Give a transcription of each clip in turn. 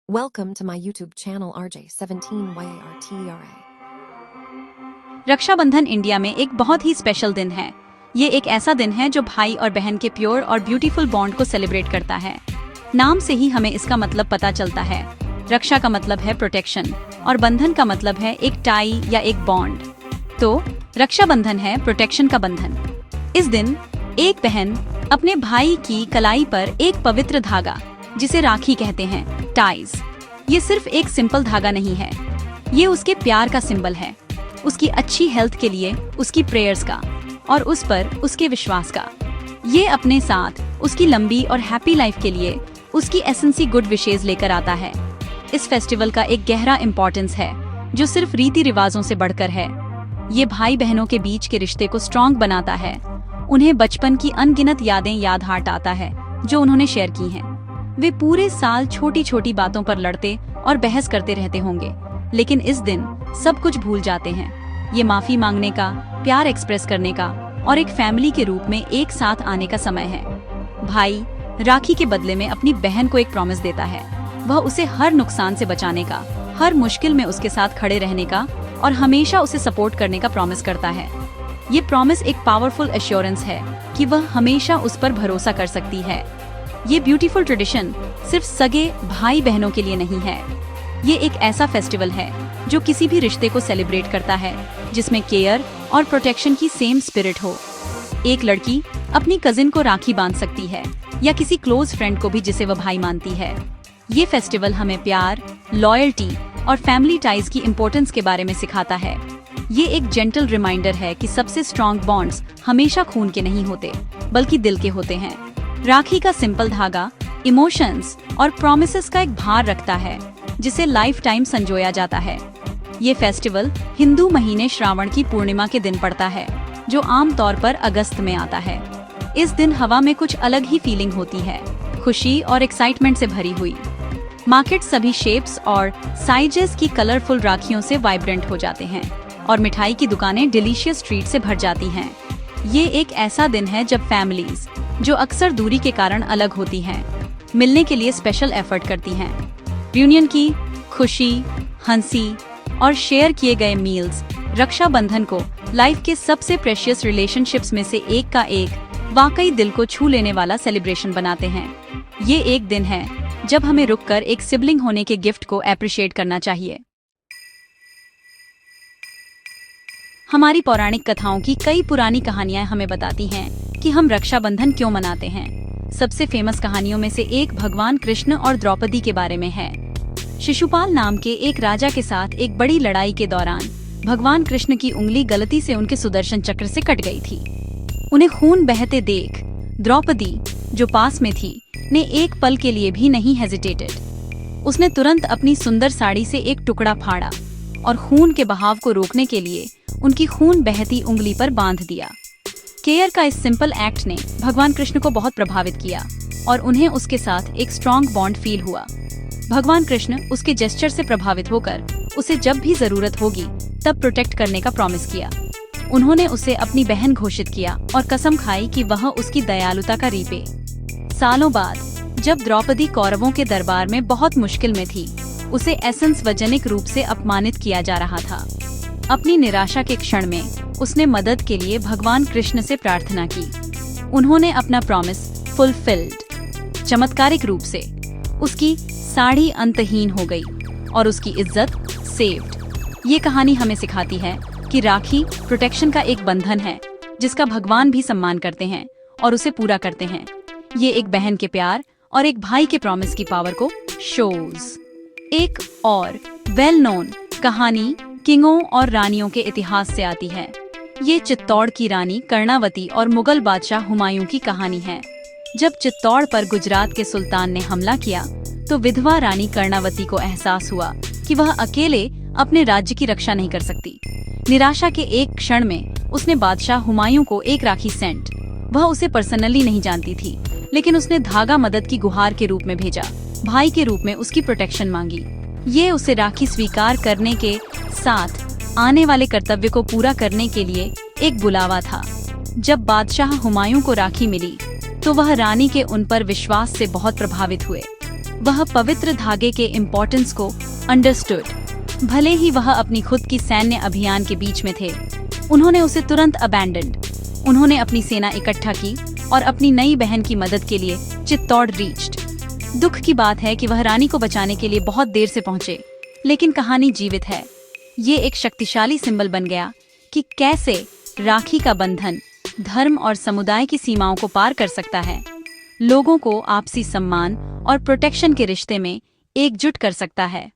Welcome to my YouTube channel RJ17YARTERA। Rakshabandhan India में एक बहुत ही स्पेशल दिन है। ये एक ऐसा दिन है जो भाई और बहन के प्योर और ब्यूटीफुल बॉन्ड को सेलिब्रेट करता है। नाम से ही हमें इसका मतलब पता चलता है। रक्षा का मतलब है प्रोटेक्शन और बंधन का मतलब है एक टाई या एक बॉन्ड। तो रक्षाबंधन है प्रोटेक्शन का बंधन। इस दिन एक बहन अपने भाई की कलाई पर एक पवित्र धागा, जिसे राखी कहते हैं, टाइज। ये सिर्फ एक सिंपल धागा नहीं है, ये उसके प्यार का सिंबल है, उसकी अच्छी हेल्थ के लिए उसकी प्रेयर्स का और उस पर उसके विश्वास का। ये अपने साथ उसकी लंबी और हैप्पी लाइफ के लिए उसकी एसेंसी गुड विशेज लेकर आता है। इस फेस्टिवल का एक गहरा इम्पोर्टेंस है जो सिर्फ रीति रिवाजों से बढ़कर है। ये भाई बहनों के बीच के रिश्ते को स्ट्रॉन्ग बनाता है। उन्हें बचपन की अनगिनत यादें याद आता है जो उन्होंने शेयर की हैं। वे पूरे साल छोटी छोटी बातों पर लड़ते और बहस करते रहते होंगे, लेकिन इस दिन सब कुछ भूल जाते हैं। ये माफी मांगने का, प्यार एक्सप्रेस करने का और एक फैमिली के रूप में एक साथ आने का समय है। भाई राखी के बदले में अपनी बहन को एक प्रॉमिस देता है। वह उसे हर नुकसान से बचाने का, हर मुश्किल में उसके साथ खड़े रहने का और हमेशा उसे सपोर्ट करने का प्रॉमिस करता है। ये प्रॉमिस एक पावरफुल एश्योरेंस है कि वह हमेशा उस पर भरोसा कर सकती है। ये ब्यूटीफुल ट्रेडिशन सिर्फ सगे भाई बहनों के लिए नहीं है। ये एक ऐसा फेस्टिवल है जो किसी भी रिश्ते को सेलिब्रेट करता है जिसमें केयर और प्रोटेक्शन की सेम स्पिरिट हो। एक लड़की अपनी कजिन को राखी बांध सकती है या किसी क्लोज फ्रेंड को भी जिसे वह भाई मानती है। ये फेस्टिवल हमें प्यार, लॉयल्टी और फैमिली टाइज की इम्पोर्टेंस के बारे में सिखाता है। ये एक जेंटल रिमाइंडर है कि सबसे स्ट्रॉन्ग बॉन्ड्स हमेशा खून के नहीं होते, बल्कि दिल के होते हैं। राखी का सिंपल धागा इमोशंस और प्रॉमिसेस का एक भार रखता है जिसे लाइफ टाइम संजोया जाता है। ये फेस्टिवल हिंदू महीने श्रावण की पूर्णिमा के दिन पड़ता है, जो आमतौर पर अगस्त में आता है। इस दिन हवा में कुछ अलग ही फीलिंग होती है, खुशी और एक्साइटमेंट से भरी हुई। मार्केट सभी शेप्स और साइजेस की कलरफुल राखियों से वाइब्रेंट हो जाते हैं और मिठाई की दुकानें डिलीशियस ट्रीट से भर जाती हैं। ये एक ऐसा दिन है जब फैमिलीज, जो अक्सर दूरी के कारण अलग होती हैं, मिलने के लिए स्पेशल एफर्ट करती हैं। रियूनियन की खुशी, हंसी और शेयर किए गए मील्स रक्षाबंधन को लाइफ के सबसे प्रेशियस रिलेशनशिप्स में से एक का एक वाकई दिल को छू लेने वाला सेलिब्रेशन बनाते हैं। ये एक दिन है जब हमें रुककर एक सिबलिंग होने के गिफ्ट को अप्रिशिएट करना चाहिए। हमारी पौराणिक कथाओं की कई पुरानी कहानियां हमें बताती हैं कि हम रक्षाबंधन क्यों मनाते हैं। सबसे फेमस कहानियों में से एक भगवान कृष्ण और द्रौपदी के बारे में है। शिशुपाल नाम के एक राजा के साथ एक बड़ी लड़ाई के दौरान भगवान कृष्ण की उंगली गलती से उनके सुदर्शन चक्र से कट गई थी। उन्हें खून बहते देख द्रौपदी, जो पास में थी, ने एक पल के लिए भी नहीं हेजिटेटेड। उसने तुरंत अपनी सुंदर साड़ी से एक टुकड़ा फाड़ा और खून के बहाव को रोकने के लिए उनकी खून बहती उंगली पर बांध दिया। केयर का इस सिंपल एक्ट ने भगवान कृष्ण को बहुत प्रभावित किया और उन्हें उसके साथ एक स्ट्रॉन्ग बॉन्ड फील हुआ। भगवान कृष्ण उसके जेस्चर से प्रभावित होकर उसे जब भी जरूरत होगी तब प्रोटेक्ट करने का प्रॉमिस किया। उन्होंने उसे अपनी बहन घोषित किया और कसम खाई कि वह उसकी दयालुता का रीपे। सालों बाद जब द्रौपदी कौरवों के दरबार में बहुत मुश्किल में थी, उसे एसेंस रूप से अपमानित किया जा रहा था। अपनी निराशा के क्षण में उसने मदद के लिए भगवान कृष्ण से प्रार्थना की। उन्होंने अपना प्रॉमिस फुलफिल्ड। चमत्कारिक रूप से उसकी साड़ी अंतहीन हो गई और उसकी इज्जत सेव्ड। ये कहानी हमें सिखाती है कि राखी प्रोटेक्शन का एक बंधन है जिसका भगवान भी सम्मान करते हैं और उसे पूरा करते हैं। ये एक बहन के प्यार और एक भाई के प्रॉमिस की पावर को शोज। एक और वेल नोन कहानी किंगों और रानियों के इतिहास से आती है। ये चित्तौड़ की रानी कर्णावती और मुगल बादशाह हुमायूं की कहानी है। जब चित्तौड़ पर गुजरात के सुल्तान ने हमला किया तो विधवा रानी कर्णावती को एहसास हुआ कि वह अकेले अपने राज्य की रक्षा नहीं कर सकती। निराशा के एक क्षण में उसने बादशाह हुमायूं को एक राखी सेंट। वह उसे पर्सनली नहीं जानती थी, लेकिन उसने धागा मदद की गुहार के रूप में भेजा। भाई के रूप में उसकी प्रोटेक्शन मांगी। ये उसे राखी स्वीकार करने के साथ आने वाले कर्तव्य को पूरा करने के लिए एक बुलावा था। जब बादशाह हुमायूं को राखी मिली तो वह रानी के उन पर विश्वास से बहुत प्रभावित हुए। वह पवित्र धागे के इम्पोर्टेंस को अंडरस्टूड। भले ही वह अपनी खुद की सैन्य अभियान के बीच में थे, उन्होंने उसे तुरंत अबैंडन्ड। उन्होंने अपनी सेना इकट्ठा की और अपनी नई बहन की मदद के लिए चित्तौड़ रीच्ड। दुख की बात है कि वह रानी को बचाने के लिए बहुत देर से पहुंचे, लेकिन कहानी जीवित है। ये एक शक्तिशाली सिंबल बन गया कि कैसे राखी का बंधन धर्म और समुदाय की सीमाओं को पार कर सकता है, लोगों को आपसी सम्मान और प्रोटेक्शन के रिश्ते में एकजुट कर सकता है।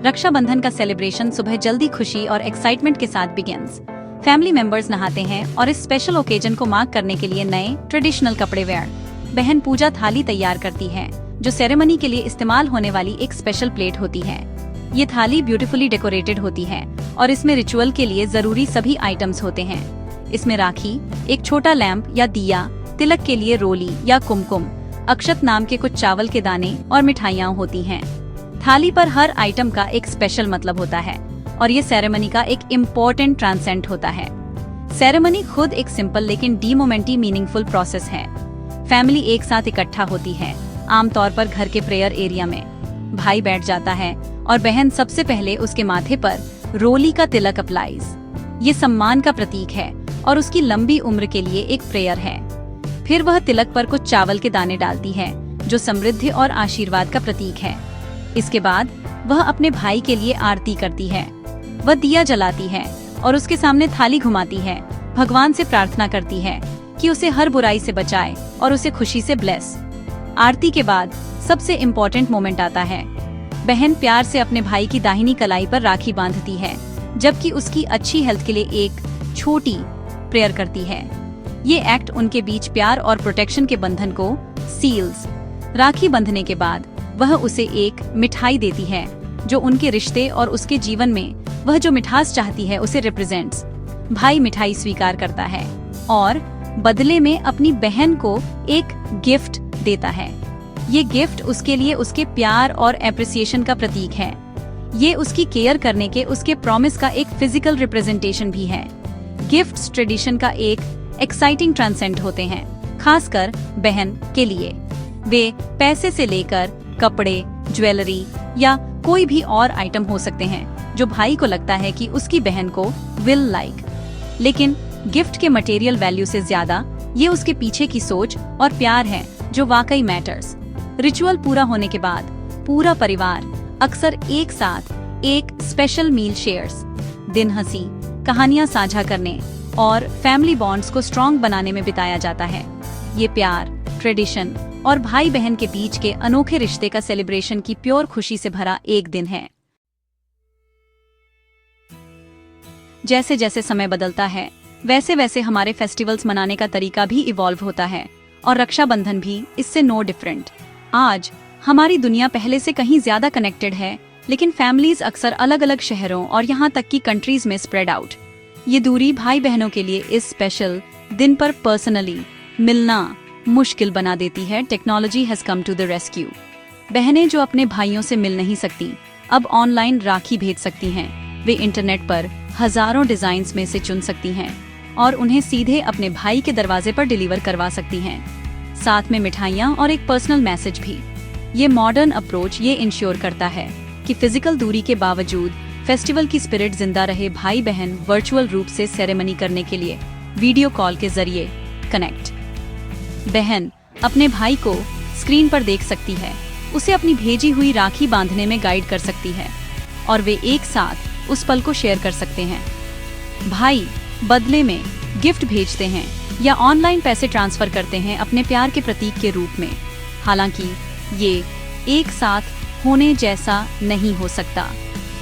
रक्षाबंधन का सेलिब्रेशन सुबह जल्दी खुशी और एक्साइटमेंट के साथ बिगिंस। फैमिली मेंबर्स नहाते हैं और इस स्पेशल ओकेजन को मार्क करने के लिए नए ट्रेडिशनल कपड़े वेयर। बहन पूजा थाली तैयार करती है, जो सेरेमनी के लिए इस्तेमाल होने वाली एक स्पेशल प्लेट होती है। ये थाली ब्यूटीफुली डेकोरेटेड होती है और इसमें रिचुअल के लिए जरूरी सभी आइटम्स होते हैं। इसमें राखी, एक छोटा लैंप या दिया, तिलक के लिए रोली या कुमकुम, अक्षत नाम के कुछ चावल के दाने और मिठाइयाँ होती हैं। थाली पर हर आइटम का एक स्पेशल मतलब होता है और ये सेरेमनी का एक इम्पोर्टेंट ट्रांसेंट होता है। सेरेमनी खुद एक सिंपल लेकिन डीमोमेंटी मीनिंगफुल प्रोसेस है। फैमिली एक साथ इकट्ठा होती है, आमतौर पर घर के प्रेयर एरिया में। भाई बैठ जाता है और बहन सबसे पहले उसके माथे पर रोली का तिलक अप्लाइज। ये सम्मान का प्रतीक है और उसकी लंबी उम्र के लिए एक प्रेयर है। फिर वह तिलक पर कुछ चावल के दाने डालती है, जो समृद्धि और आशीर्वाद का प्रतीक है। इसके बाद वह अपने भाई के लिए आरती करती है। वह दिया जलाती है और उसके सामने थाली घुमाती है, भगवान से प्रार्थना करती है कि उसे हर बुराई से बचाए और उसे खुशी से ब्लेस। आरती के बाद सबसे इम्पोर्टेंट मोमेंट आता है। बहन प्यार से अपने भाई की दाहिनी कलाई पर राखी बांधती है, जबकि उसकी अच्छी हेल्थ के लिए एक छोटी प्रेयर करती है। ये एक्ट उनके बीच प्यार और प्रोटेक्शन के बंधन को सील्स। राखी बंधने के बाद वह उसे एक मिठाई देती है, जो उनके रिश्ते और उसके जीवन में वह जो मिठास चाहती है उसे रिप्रेजेंट्स। भाई मिठाई स्वीकार करता है और बदले में अपनी बहन को एक गिफ्ट देता है। ये गिफ्ट उसके लिए उसके प्यार और एप्रिसिएशन का प्रतीक है। ये उसकी केयर करने के उसके प्रॉमिस का एक फिजिकल रिप्रेजेंटेशन भी है। गिफ्ट्स ट्रेडिशन का एक एक्साइटिंग ट्रांसेंट होते हैं, खासकर बहन के लिए। वे पैसे से लेकर कपड़े, ज्वेलरी या कोई भी और आइटम हो सकते हैं जो भाई को लगता है कि उसकी बहन को विल लाइक। लेकिन गिफ्ट के मटेरियल वैल्यू से ज्यादा ये उसके पीछे की सोच और प्यार है जो वाकई मैटर्स। रिचुअल पूरा होने के बाद पूरा परिवार अक्सर एक साथ एक स्पेशल मील शेयर्स, दिन हंसी, कहानियां साझा करने और फैमिली बॉन्ड्स को स्ट्रॉन्ग बनाने में बिताया जाता है। ये प्यार, ट्रेडिशन और भाई बहन के बीच के अनोखे रिश्ते का सेलिब्रेशन की प्योर खुशी से भरा एक दिन है। जैसे जैसे समय बदलता है, वैसे वैसे हमारे फेस्टिवल्स मनाने का तरीका भी इवॉल्व होता है और रक्षाबंधन भी इससे नो डिफरेंट। आज हमारी दुनिया पहले से कहीं ज्यादा कनेक्टेड है, लेकिन फैमिलीज अक्सर अलग अलग शहरों और यहाँ तक कि कंट्रीज में स्प्रेड आउट। ये दूरी भाई बहनों के लिए इस स्पेशल दिन पर पर्सनली मिलना मुश्किल बना देती है। Technology has come to the rescue. बहनें जो अपने भाइयों से मिल नहीं सकती, अब ऑनलाइन राखी भेज सकती हैं। वे इंटरनेट पर हजारों डिजाइन्स में से चुन सकती हैं और उन्हें सीधे अपने भाई के दरवाजे पर डिलीवर करवा सकती हैं, साथ में मिठाइयाँ और एक पर्सनल मैसेज भी। ये मॉडर्न अप्रोच ये इंश्योर करता है कि फिजिकल दूरी के बावजूद फेस्टिवल की स्पिरिट जिंदा रहे। भाई बहन वर्चुअल रूप से सेरेमनी करने के लिए वीडियो कॉल के जरिए कनेक्ट। बहन अपने भाई को स्क्रीन पर देख सकती है, उसे अपनी भेजी हुई राखी बांधने में गाइड कर सकती है और वे एक साथ उस पल को शेयर कर सकते हैं। भाई बदले में गिफ्ट भेजते हैं या ऑनलाइन पैसे ट्रांसफर करते हैं अपने प्यार के प्रतीक के रूप में। हालांकि ये एक साथ होने जैसा नहीं हो सकता।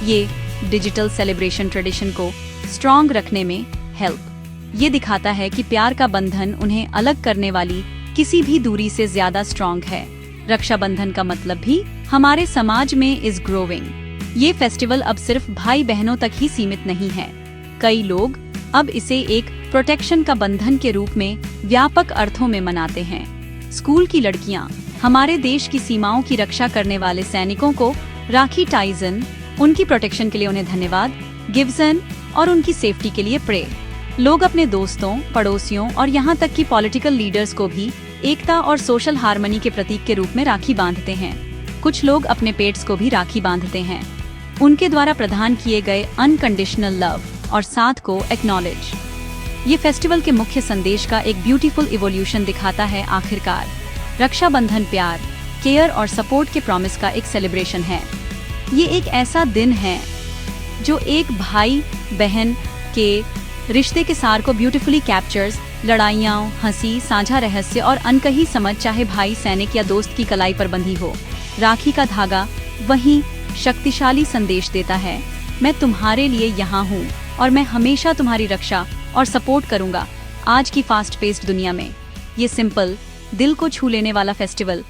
ये डिजिटल सेलिब्रेशन ट्रेडिशन को स्ट्रॉन्ग रखने में हेल्प ये दिखाता है कि प्यार का बंधन उन्हें अलग करने वाली किसी भी दूरी से ज्यादा स्ट्रॉन्ग है। रक्षाबंधन का मतलब भी हमारे समाज में इज ग्रोइंग। ये फेस्टिवल अब सिर्फ भाई बहनों तक ही सीमित नहीं है। कई लोग अब इसे एक प्रोटेक्शन का बंधन के रूप में व्यापक अर्थों में मनाते हैं। स्कूल की लड़कियां हमारे देश की सीमाओं की रक्षा करने वाले सैनिकों को राखी टाइजन, उनकी प्रोटेक्शन के लिए उन्हें धन्यवाद, गिव्सन और उनकी सेफ्टी के लिए प्रे। लोग अपने दोस्तों, पड़ोसियों और यहाँ तक कि पॉलिटिकल लीडर्स को भी एकता और सोशल हार्मनी के प्रतीक के रूप में राखी बांधते हैं। कुछ लोग अपने पेट्स को भी राखी बांधते हैं, उनके द्वारा प्रदान किए गए अनकंडीशनल लव और साथ को एक्नॉलेज। ये फेस्टिवल के मुख्य संदेश का एक ब्यूटीफुल इवोल्यूशन दिखाता है। आखिरकार रक्षाबंधन प्यार, केयर और सपोर्ट के प्रॉमिस का एक सेलिब्रेशन है। ये एक ऐसा दिन है जो एक भाई बहन के रिश्ते के सार को ब्यूटीफुली कैप्चर्स। लड़ाइयाँ, हंसी, साझा रहस्य और अनकही समझ, चाहे भाई सैनिक या दोस्त की कलाई पर बंधी हो, राखी का धागा वही शक्तिशाली संदेश देता है, मैं तुम्हारे लिए यहाँ हूँ और मैं हमेशा तुम्हारी रक्षा और सपोर्ट करूँगा। आज की फास्ट पेस्ड दुनिया में ये सिंपल, दिल को छू लेने वाला फेस्टिवल